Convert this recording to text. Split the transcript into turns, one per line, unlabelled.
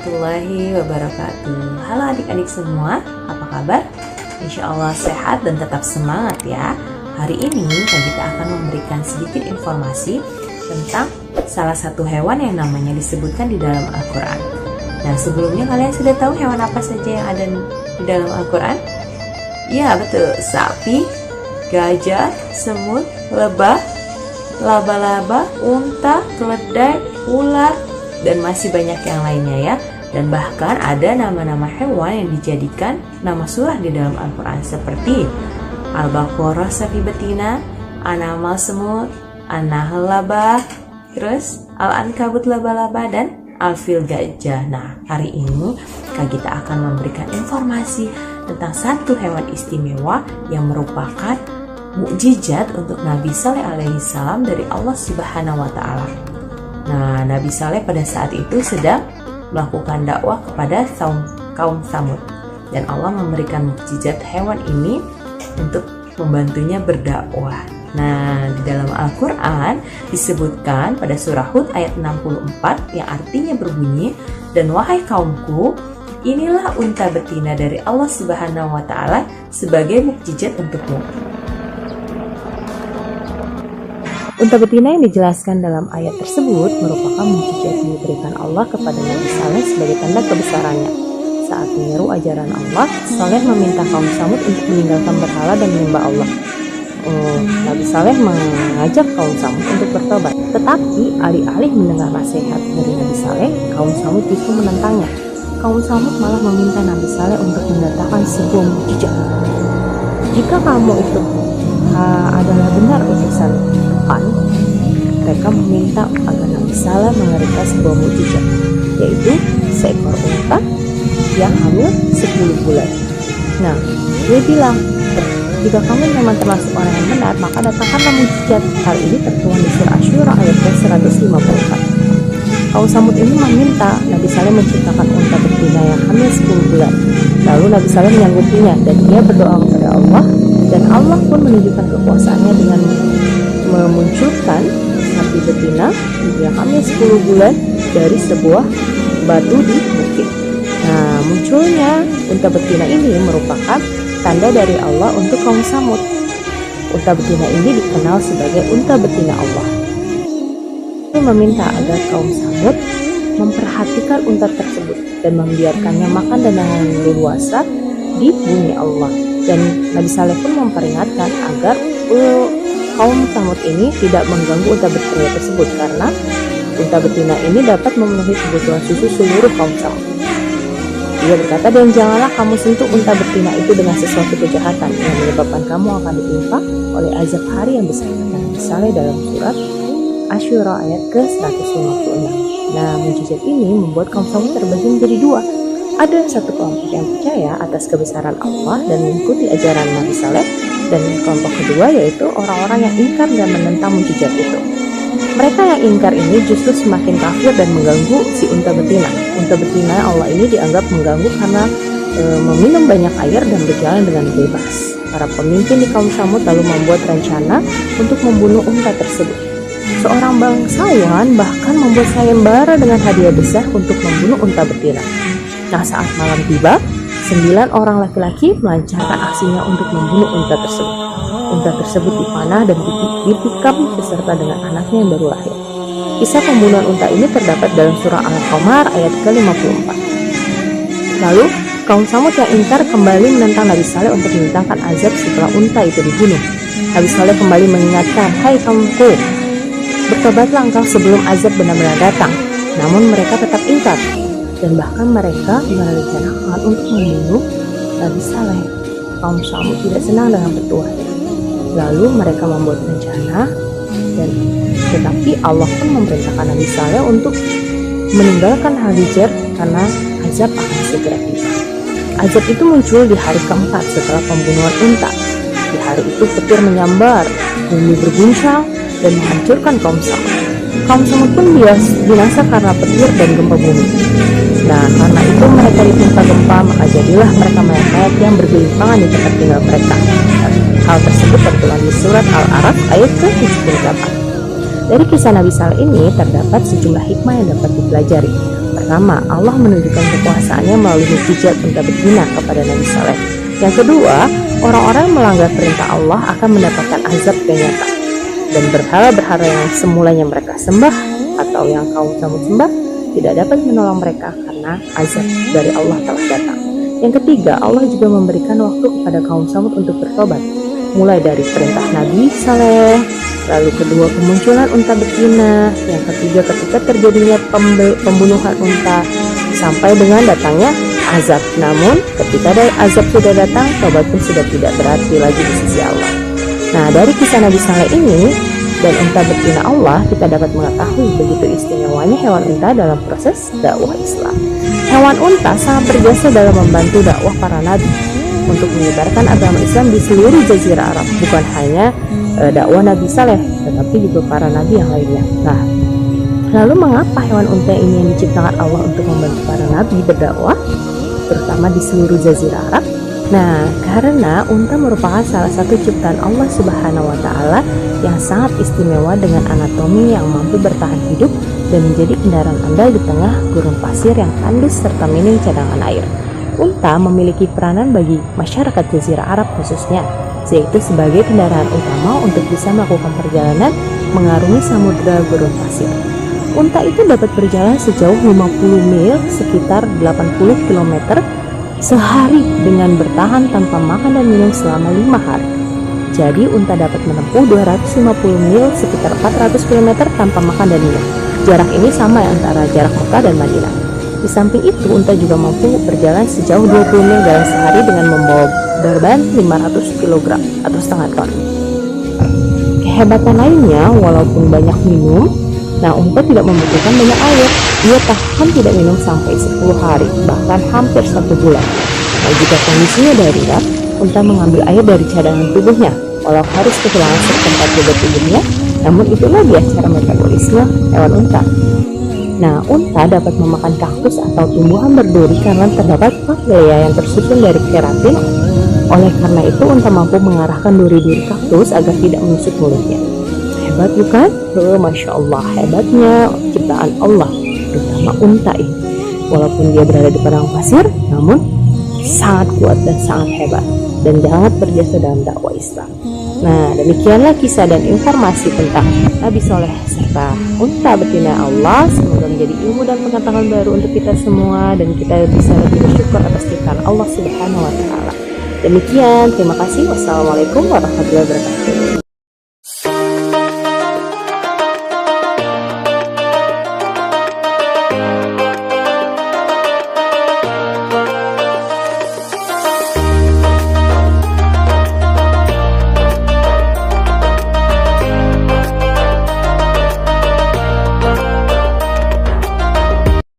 warahmatullahi wabarakatuh. Halo adik-adik semua, apa kabar? Insya Allah sehat dan tetap semangat ya. Hari ini kita akan memberikan sedikit informasi tentang salah satu hewan yang namanya disebutkan di dalam Al-Quran. Nah, sebelumnya kalian sudah tahu hewan apa saja yang ada di dalam Al-Quran? Ya betul, sapi, gajah, semut, lebah, laba-laba, unta, keledai, ular, dan masih banyak yang lainnya ya. Dan bahkan ada nama-nama hewan yang dijadikan nama surah di dalam Al-Quran seperti Al-Baqarah sapi betina, An-Namal semut, An-Nahl labah, terus Al-Ankabut laba-laba, dan Al-Fil gajah. Nah, hari ini Kak Gita akan memberikan informasi tentang satu hewan istimewa yang merupakan mukjizat untuk Nabi Saleh alaihissalam dari Allah Subhanahu wa Ta'ala. Nah, Nabi Saleh pada saat itu sedang melakukan dakwah kepada kaum Tsamud, dan Allah memberikan mukjizat hewan ini untuk membantunya berdakwah. Nah, di dalam Al-Quran disebutkan pada surah Hud ayat 64 yang artinya berbunyi, "Dan wahai kaumku, inilah unta betina dari Allah Subhanahu wa Ta'ala sebagai mukjizat untukmu." Unta betina yang dijelaskan dalam ayat tersebut merupakan mukjizat yang diberikan Allah kepada Nabi Saleh sebagai tanda kebesarannya. Saat menyeru ajaran Allah, Saleh meminta kaum Tsamud untuk meninggalkan berhala dan menyembah Allah. Nabi Saleh mengajak kaum Tsamud untuk bertobat. Tetapi alih-alih mendengar nasihat dari Nabi Saleh, kaum Tsamud justru menentangnya. Kaum Tsamud malah meminta Nabi Saleh untuk mendatangkan sebuah mukjizat. Jika kamu itu adalah benar utusan Tuhan, mereka meminta agar Nabi Saleh memberikan sebuah mukjizat, yaitu seekor unta yang hamil 10 bulan. Nah, dia bilang, jika kamu memang termasuk orang yang benar, maka datangkanlah mukjizat. Hal ini tertuang di surah Asy-Syura ayat 154. Kaum Tsamud ini meminta Nabi Saleh menciptakan unta betina yang hamil 10 bulan. Lalu Nabi Saleh menyanggupinya dan dia berdoa kepada Allah, dan Allah pun menunjukkan kekuasaannya dengan memunculkan sapi betina yang hamil 10 bulan dari sebuah batu di bukit. Nah, munculnya unta betina ini merupakan tanda dari Allah untuk kaum Tsamud. Unta betina ini dikenal sebagai unta betina Allah. Dia meminta agar kaum Tsamud memperhatikan unta tersebut dan membiarkannya makan dan dengan leluasa di bumi Allah. Dan Nabi Saleh pun memperingatkan agar kaum Tsamud ini tidak mengganggu unta betina tersebut, karena unta betina ini dapat memenuhi kebutuhan susu seluruh kaum Tsamud. Dia berkata, "Dan janganlah kamu sentuh unta betina itu dengan sesuatu kejahatan yang menyebabkan kamu akan ditimpa oleh azab hari yang besar." Nabi Saleh dalam surat Asy-Syura ayat ke-156. Nah, mukjizat ini membuat kaum Tsamud terbagi menjadi dua. Ada satu kelompok yang percaya atas kebesaran Allah dan mengikuti ajaran Nabi Saleh, dan kelompok kedua yaitu orang-orang yang ingkar dan menentang mukjizat itu. Mereka yang ingkar ini justru semakin kafir dan mengganggu si unta betina. Unta betina Allah ini dianggap mengganggu karena meminum banyak air dan berjalan dengan bebas. Para pemimpin di kaum Tsamud lalu membuat rencana untuk membunuh unta tersebut. Seorang bangsawan bahkan membuat sayembara dengan hadiah besar untuk membunuh unta betina. Nah, saat malam tiba, 9 orang laki-laki melancarkan aksinya untuk membunuh unta tersebut. Unta tersebut dipanah dan ditikam beserta dengan anaknya yang baru lahir. Kisah pembunuhan unta ini terdapat dalam surah Al-Qamar ayat ke-54. Lalu, kaum Tsamud yang ingkar kembali menentang Nabi Saleh untuk mendatangkan azab setelah unta itu dibunuh. Nabi Saleh kembali mengingatkan, "Hai kaumku, bertobatlah engkau sebelum azab benar-benar datang." Namun mereka tetap ingkar, dan bahkan mereka merencanakan untuk membunuh Nabi Saleh. Kaum Tsamud tidak senang dengan petuahnya. Lalu mereka membuat rencana, dan tetapi Allah pun memerintahkan Nabi Saleh untuk meninggalkan Halijar karena azab akan segera tiba. Azab itu muncul di hari keempat setelah pembunuhan unta. Di hari itu petir menyambar, bumi berguncang dan menghancurkan kaum Tsamud. Kaum Tsamud pun binasa karena petir dan gempa bumi. Nah, karena itu mereka ditimpa gempa, maka jadilah mereka mayat-mayat yang bergelimpangan di tempat tinggal mereka. Hal tersebut tertuang di surat Al-A'raf ayat ke-78. Dari kisah Nabi Saleh ini terdapat sejumlah hikmah yang dapat dipelajari. pertama, Allah menunjukkan kekuasaannya melalui mukjizat unta betina kepada Nabi Saleh. Yang kedua, orang-orang yang melanggar perintah Allah akan mendapatkan azab yang nyata. Dan berhala-berhala yang semulanya mereka sembah atau yang kaum Samud sembah tidak dapat menolong mereka karena azab dari Allah telah datang. Yang ketiga, Allah juga memberikan waktu kepada kaum Samud untuk bertobat, mulai dari perintah Nabi Saleh, lalu kedua kemunculan unta betina, yang ketiga ketika terjadinya pembunuhan unta, sampai dengan datangnya azab. Namun ketika dari azab sudah datang, tobat pun sudah tidak berarti lagi di sisi Allah. Nah, dari kisah Nabi Saleh ini dan unta betina Allah, kita dapat mengetahui begitu istimewanya hewan unta dalam proses dakwah Islam. Hewan unta sangat berjasa dalam membantu dakwah para nabi untuk menyebarkan agama Islam di seluruh jazirah Arab, bukan hanya dakwah Nabi Saleh, tetapi juga para nabi yang lainnya. Nah, lalu mengapa hewan unta ini yang diciptakan Allah untuk membantu para nabi berdakwah, terutama di seluruh jazirah Arab? Nah, karena unta merupakan salah satu ciptaan Allah Subhanahu wa Ta'ala yang sangat istimewa dengan anatomi yang mampu bertahan hidup dan menjadi kendaraan andal di tengah gurun pasir yang tandus serta minim cadangan air. Unta memiliki peranan bagi masyarakat jazirah Arab khususnya, yaitu sebagai kendaraan utama untuk bisa melakukan perjalanan mengarungi samudera gurun pasir. Unta itu dapat berjalan sejauh 50 mil, sekitar 80 km sehari dengan bertahan tanpa makan dan minum selama 5 hari. Jadi unta dapat menempuh 250 mil, sekitar 400 km tanpa makan dan minum. Jarak ini sama antara jarak Mekah dan Madinah. Di samping itu, unta juga mampu berjalan sejauh 20 mil dalam sehari dengan membawa beban 500 kg atau setengah ton. Kehebatan lainnya, walaupun banyak minum, nah unta tidak membutuhkan banyak air. Dia tahan tidak minum sampai 10 hari, bahkan hampir 1 bulan. Nah, jika kondisinya darurat, unta mengambil air dari cadangan tubuhnya, walau harus kehilangan setempat bobot tubuhnya. Namun itulah dia cara metabolisme hewan unta. Nah, unta dapat memakan kaktus atau tumbuhan berduri karena terdapat papilea yang tersusun dari keratin. Oleh karena itu, unta mampu mengarahkan duri-duri kaktus agar tidak menusuk mulutnya. Hebat bukan? Masya Allah, hebatnya ciptaan Allah, terutama unta ini. Walaupun dia berada di padang pasir, namun sangat kuat dan sangat hebat dan sangat berjasa dalam dakwah Islam. Nah, demikianlah kisah dan informasi tentang Nabi Saleh serta unta betina Allah. Semoga menjadi ilmu dan pengetahuan baru untuk kita semua dan kita bisa lebih bersyukur atas ciptaan Allah Subhanahu wa Ta'ala. Demikian, terima kasih. Wassalamualaikum warahmatullahi wabarakatuh.